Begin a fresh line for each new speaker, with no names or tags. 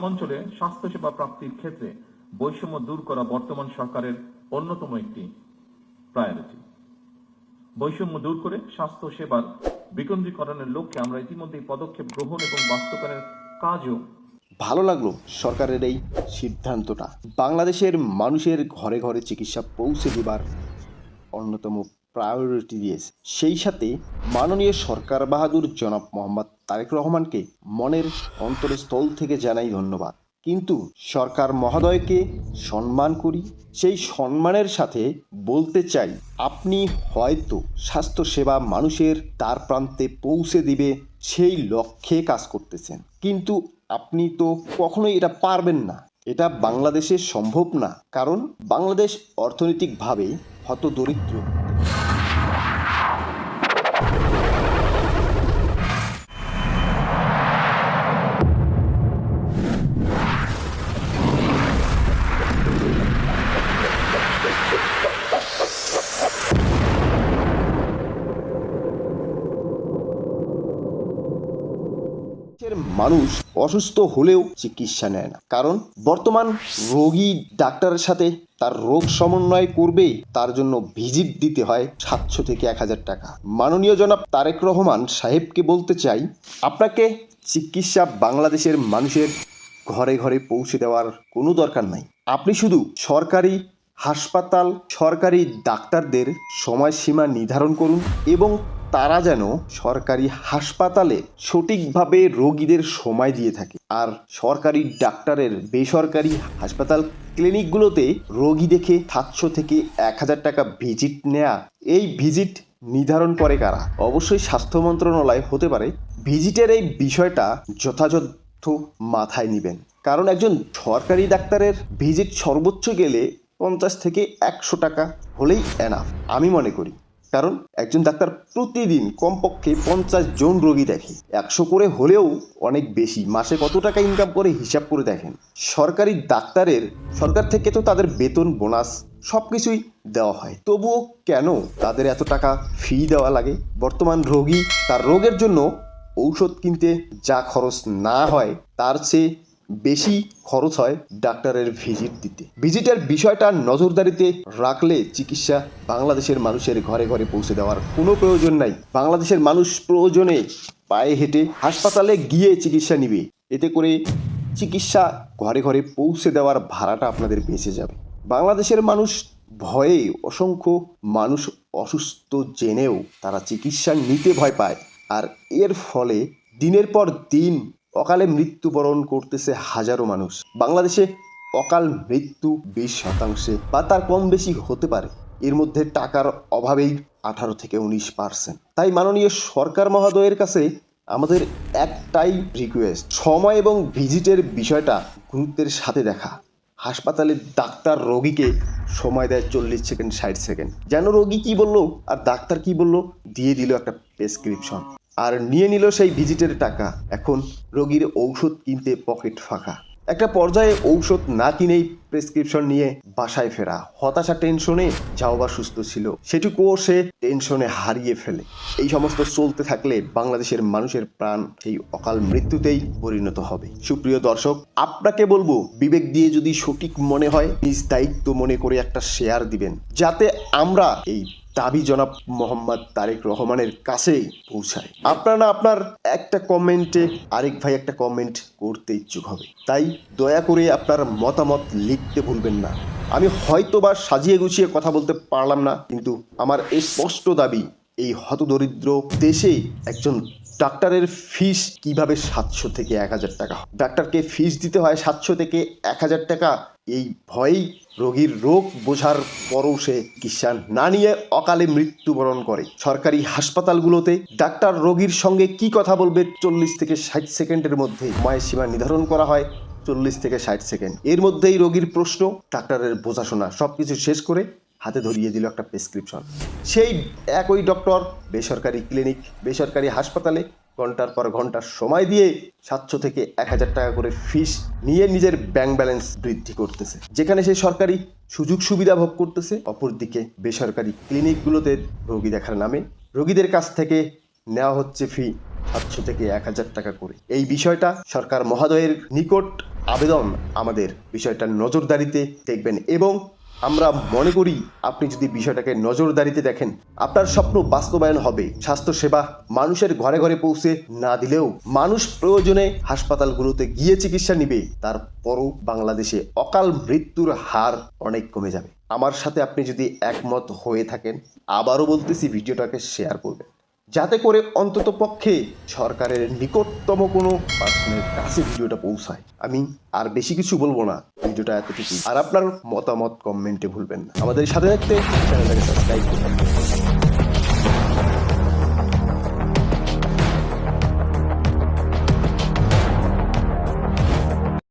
গ্রামাঞ্চলে স্বাস্থ্যসেবা প্রাপ্তির ক্ষেত্রে বৈষম্য দূর করা বর্তমান সরকারের অন্যতম একটি প্রায়োরিটি। বৈষম্য দূর করে স্বাস্থ্য সেবার বিকেন্দ্রীকরণের লক্ষ্যে আমরা ইতিমধ্যেই পদক্ষেপ গ্রহণ এবং বাস্তবায়নের কাজও।
ভালো লাগলো সরকারের এই সিদ্ধান্তটা। বাংলাদেশের মানুষের ঘরে ঘরে চিকিৎসা পৌঁছে দেবার অন্যতম প্রায়োরিটি দিয়েছে। সেই সাথে মাননীয় সরকার বাহাদুর জনাব মোহাম্মদ তারেক রহমানকে মনের অন্তরস্থল থেকে জানাই ধন্যবাদ। কিন্তু সরকার মহোদয়কে সম্মান করি, সেই সম্মানের সাথে বলতে চাই, আপনি হয়তো স্বাস্থ্যসেবা মানুষের দ্বার প্রান্তে পৌঁছে দিবে সেই লক্ষ্যে কাজ করতেছেন, কিন্তু আপনি তো কখনোই এটা পারবেন না। এটা বাংলাদেশে সম্ভব না, কারণ বাংলাদেশ অর্থনৈতিকভাবে হতদরিদ্র। মানুষ অসুস্থ হলেও চিকিৎসা নেয় না, কারণ বর্তমান রোগী ডাক্তারের সাথে তার রোগ সমন্বয় করবে, তার জন্য ভিজিট দিতে হয় 700 থেকে 1000 টাকা। মাননীয় জনাব তারেক রহমান সাহেবকে বলতে চাই, আপনাকে চিকিৎসা বাংলাদেশের মানুষের ঘরে ঘরে পৌঁছে দেওয়ার কোনো দরকার নাই। আপনি শুধু সরকারি হাসপাতাল, সরকারি ডাক্তারদের সময়সীমা নির্ধারণ করুন এবং তারা যেন সরকারি হাসপাতালে সঠিকভাবে রোগীদের সময় দিয়ে থাকে। আর সরকারি ডাক্তারের বেসরকারি হাসপাতাল ক্লিনিকগুলোতে রোগী দেখে 700 থেকে 1000 টাকা ভিজিট নেয়া, এই ভিজিট নির্ধারণ করে কারা? অবশ্যই স্বাস্থ্য মন্ত্রণালয় হতে পারে। ভিজিটের এই বিষয়টা যথাযথ মাথায় নেবেন, কারণ একজন সরকারি ডাক্তারের ভিজিট সর্বোচ্চ গেলে 50 থেকে 100 টাকা হলেই এনাফ আমি মনে করি। কারণ একজন ডাক্তার প্রতিদিন কমপক্ষে 50 জন রোগী দেখে, 100 করে হলেও অনেক বেশি। মাসে কত টাকা ইনকাম করে হিসাব করে দেখেন। সরকারি ডাক্তারের সরকার থেকে তো তাদের বেতন, বোনাস সব কিছুই দেওয়া হয়, তবুও কেন তাদের এত টাকা ফি দেওয়া লাগে? বর্তমান রোগী তার রোগের জন্য ঔষধ কিনতে যা খরচ না হয় তার চেয়ে বেশি খরচ হয় ডাক্তারের ভিজিট দিতে। ভিজিটের বিষয়টা নজরদারিতে রাখলে চিকিৎসা বাংলাদেশের মানুষের ঘরে ঘরে পৌঁছে দেওয়ার কোনো প্রয়োজন নাই। বাংলাদেশের মানুষ প্রয়োজনে পায়ে হেঁটে হাসপাতালে গিয়ে চিকিৎসা নিবে, এতে করে চিকিৎসা ঘরে ঘরে পৌঁছে দেওয়ার ভাড়াটা আপনাদের বেঁচে যাবে। বাংলাদেশের মানুষ ভয়ে, অসংখ্য মানুষ অসুস্থ জেনেও তারা চিকিৎসা নিতে ভয় পায়, আর এর ফলে দিনের পর দিন অকালে মৃত্যুবরণ করতেছে হাজারো মানুষ। বাংলাদেশে অকাল মৃত্যু 20% বা তার কম বেশি হতে পারে, এর মধ্যে টাকার অভাবেই 18 থেকে 19%। তাই মাননীয় সরকার মহোদয়ের কাছে আমাদের একটাই রিকোয়েস্ট, সময় এবং ভিজিটের বিষয়টা গুরুত্বের সাথে দেখা। হাসপাতালে ডাক্তার রোগীকে সময় দেয় 40 সেকেন্ড 60 সেকেন্ড, যেন রোগী কি বললো আর ডাক্তার কি বললো দিয়ে দিল একটা প্রেসক্রিপশন, আর নিয়ে নিল সেই ভিজিটের টাকা। এখন রোগীর ঔষধ কিনতে পকেট ফাঁকা। একটা পর্যায়ে ঔষধ না কিনেই প্রেসক্রিপশন নিয়ে বাসায় ফেরা, হতাশা, টেনশনে যাও বা সুস্থ ছিল সেটুকুও সে টেনশনে হারিয়ে ফেলে। এই সমস্ত চলতে থাকলে বাংলাদেশের মানুষের প্রাণ সেই অকাল মৃত্যুতেই পরিণত হবে। সুপ্রিয় দর্শক, আপনাকে বলবো, বিবেক দিয়ে যদি সঠিক মনে হয় নিজ দায়িত্ব মনে করে একটা শেয়ার দিবেন, যাতে আমরা এই দাবি জনাব মোহাম্মদ তারেক রহমানের কাছেই পৌঁছায়। আপনারা আপনার একটা কমেন্টে আরেক ভাই একটা কমেন্ট করতে ইচ্ছুক হবে, তাই দয়া করে আপনার মতামত লিখতে ভুলবেন না। আমি হয়তো বা সাজিয়ে গুছিয়ে কথা বলতে পারলাম না, কিন্তু আমার এই স্পষ্ট দাবি, এই হতদরিদ্র দেশে একজন ডাক্তারের ফিস কিভাবে 700 থেকে 1000 টাকা? ডাক্তারকে ফিস দিতে হয় 700 থেকে 1000 টাকা, এই ভয়েই রোগীর রোগ বোঝার পরও সে চিকিৎসা না নিয়ে অকালে মৃত্যুবরণ করে। সরকারি হাসপাতালগুলোতে ডাক্তার রোগীর সঙ্গে কি কথা বলবে 40 থেকে 60 সেকেন্ডের মধ্যে সময়ের সীমা নির্ধারণ করা হয় 40 থেকে 60 সেকেন্ড। এর মধ্যেই রোগীর প্রশ্ন, ডাক্তারের বোঝাশোনা সব কিছু শেষ করে হাতে ধরিয়ে দিল একটা প্রেসক্রিপশন। সেই একই ডক্টর বেসরকারি ক্লিনিক, বেসরকারি হাসপাতালে ঘন্টার পর ঘন্টা সময় দিয়ে 700 থেকে 1000 টাকা করে ফিস নিয়ে নিজের ব্যাংক ব্যালেন্স বৃদ্ধি করতেছে, যেখানে সে সরকারি সুযোগ সুবিধা ভোগ করতেছে। অপরদিকে বেসরকারি ক্লিনিকগুলোতে রোগী দেখার নামে রোগীদের কাছ থেকে নেওয়া হচ্ছে ফি 700 থেকে 1000 টাকা করে। এই বিষয়টা সরকার মহোদয়ের নিকট আবেদন, আমাদের বিষয়টা নজরদারিতে দেখবেন এবং আমরা মনে করি আপনি যদি বিষয়টাকে নজরদারিতে দেখেন আপনার স্বপ্ন বাস্তবায়ন হবে। স্বাস্থ্যসেবা মানুষের ঘরে ঘরে পৌঁছে না দিলেও মানুষ প্রয়োজনে হাসপাতালগুলোতে গিয়ে চিকিৎসা নিবে, তারপরও বাংলাদেশে অকাল মৃত্যুর হার অনেক কমে যাবে। আমার সাথে আপনি যদি একমত হয়ে থাকেন, আবারও বলতেছি ভিডিওটাকে শেয়ার করবেন, যাতে করে অন্তত পক্ষে সরকারের নিকটতম কোনো পার্সনের কাছে ভিডিওটা পৌঁছায়। আমি আর বেশি কিছু বলবো না, ভিডিওটা এতটুকু। আর আপনার মতামত কমেন্টে ভুলবেন না। আমাদের সাথে থাকতে চ্যানেলটাকে সাবস্ক্রাইব করবেন।